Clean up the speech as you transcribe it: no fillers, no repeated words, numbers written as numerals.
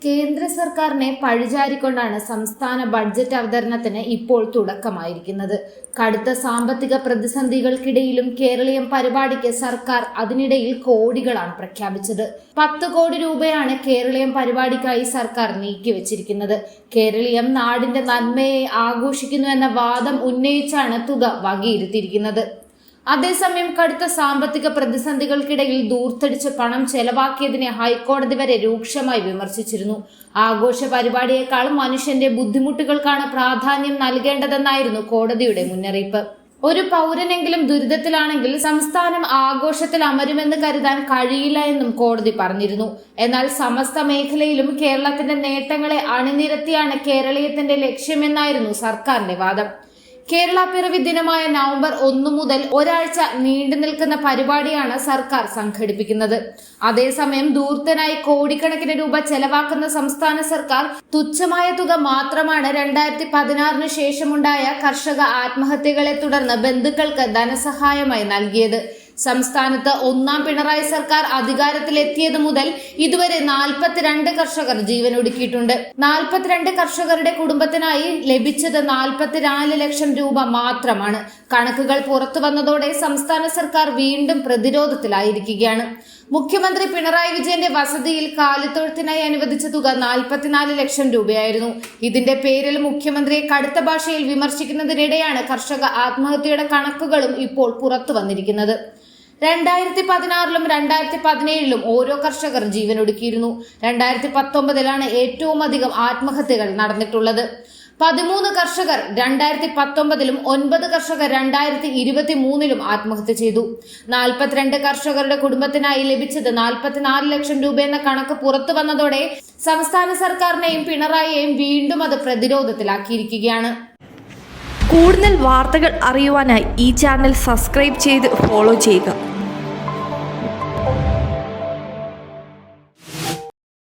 കേന്ദ്ര സർക്കാരിനെ പഴിചാരിക്കൊണ്ടാണ് സംസ്ഥാന ബഡ്ജറ്റ് അവതരണത്തിന് ഇപ്പോൾ തുടക്കമായിരിക്കുന്നത്. കടുത്ത സാമ്പത്തിക പ്രതിസന്ധികൾക്കിടയിലും കേരളീയം പരിപാടിക്ക് സർക്കാർ അതിനിടയിൽ കോടികളാണ് പ്രഖ്യാപിച്ചത്. 10 കോടി രൂപയാണ് കേരളീയം പരിപാടിക്കായി സർക്കാർ നീക്കിവച്ചിരിക്കുന്നത്. കേരളീയം നാടിന്റെ നന്മയെ ആഘോഷിക്കുന്നു എന്ന വാദം ഉന്നയിച്ചാണ് തുക വകയിരുത്തിയിരിക്കുന്നത്. അതേസമയം കടുത്ത സാമ്പത്തിക പ്രതിസന്ധികൾക്കിടയിൽ ദൂർത്തടിച്ച് പണം ചെലവാക്കിയതിനെ ഹൈക്കോടതി വരെ രൂക്ഷമായി വിമർശിച്ചിരുന്നു. ആഘോഷ പരിപാടിയേക്കാൾ മനുഷ്യന്റെ ബുദ്ധിമുട്ടുകൾക്കാണ് പ്രാധാന്യം നൽകേണ്ടതെന്നായിരുന്നു കോടതിയുടെ മുന്നറിയിപ്പ്. ഒരു പൗരനെങ്കിലും ദുരിതത്തിലാണെങ്കിൽ സംസ്ഥാനം ആഘോഷത്തിൽ അമരുമെന്ന് കരുതാൻ കഴിയില്ല എന്നും കോടതി പറഞ്ഞിരുന്നു. എന്നാൽ സമസ്ത മേഖലയിലും കേരളത്തിന്റെ നേട്ടങ്ങളെ അണിനിരത്തിയാണ് കേരളീയത്തിന്റെ ലക്ഷ്യമെന്നായിരുന്നു സർക്കാരിന്റെ വാദം. കേരള പിറവി ദിനമായ നവംബർ 1 മുതൽ ഒരാഴ്ച നീണ്ടു നിൽക്കുന്ന പരിപാടിയാണ് സർക്കാർ സംഘടിപ്പിക്കുന്നത്. അതേസമയം ധൂർത്തനായി കോടിക്കണക്കിന് രൂപ ചെലവാക്കുന്ന സംസ്ഥാന സർക്കാർ തുച്ഛമായ തുക മാത്രമാണ് 2016 ശേഷമുണ്ടായ കർഷക ആത്മഹത്യകളെ തുടർന്ന് ബന്ധുക്കൾക്ക് ധനസഹായമായി നൽകിയത്. സംസ്ഥാനത്ത് 1ാം പിണറായി സർക്കാർ അധികാരത്തിലെത്തിയത് മുതൽ ഇതുവരെ 42 കർഷകർ ജീവനൊടുക്കിയിട്ടുണ്ട്. 42 കർഷകരുടെ കുടുംബത്തിനായി ലഭിച്ചത് 44 ലക്ഷം രൂപ മാത്രമാണ്. കണക്കുകൾ പുറത്തു വന്നതോടെ സംസ്ഥാന സർക്കാർ വീണ്ടും പ്രതിരോധത്തിലായിരിക്കുകയാണ്. മുഖ്യമന്ത്രി പിണറായി വിജയന്റെ വസതിയിൽ കാലിത്തൊഴുത്തിനായി അനുവദിച്ച തുക 44 ലക്ഷം രൂപയായിരുന്നു. ഇതിന്റെ പേരിൽ മുഖ്യമന്ത്രിയെ കടുത്ത ഭാഷയിൽ വിമർശിക്കുന്നതിനിടെയാണ് കർഷക ആത്മഹത്യയുടെ കണക്കുകളും ഇപ്പോൾ പുറത്തു വന്നിരിക്കുന്നത്. 2016 2017 ഓരോ കർഷകർ ജീവനൊടുക്കിയിരുന്നു. 2019 ഏറ്റവും അധികം ആത്മഹത്യകൾ നടന്നിട്ടുള്ളത്. 13 കർഷകർ 2019 9 കർഷകർ 2023 ആത്മഹത്യ ചെയ്തു. 42 കർഷകരുടെ കുടുംബത്തിനായി ലഭിച്ചത് 44 ലക്ഷം രൂപ എന്ന കണക്ക് പുറത്തു വന്നതോടെ സംസ്ഥാന സർക്കാരിനെയും പിണറായിയെയും വീണ്ടും അത് പ്രതിരോധത്തിലാക്കിയിരിക്കുകയാണ്. കൂടുതൽ വാർത്തകൾ അറിയുവാനായി ഈ ചാനൽ സബ്സ്ക്രൈബ് ചെയ്ത് ഫോളോ ചെയ്യുക.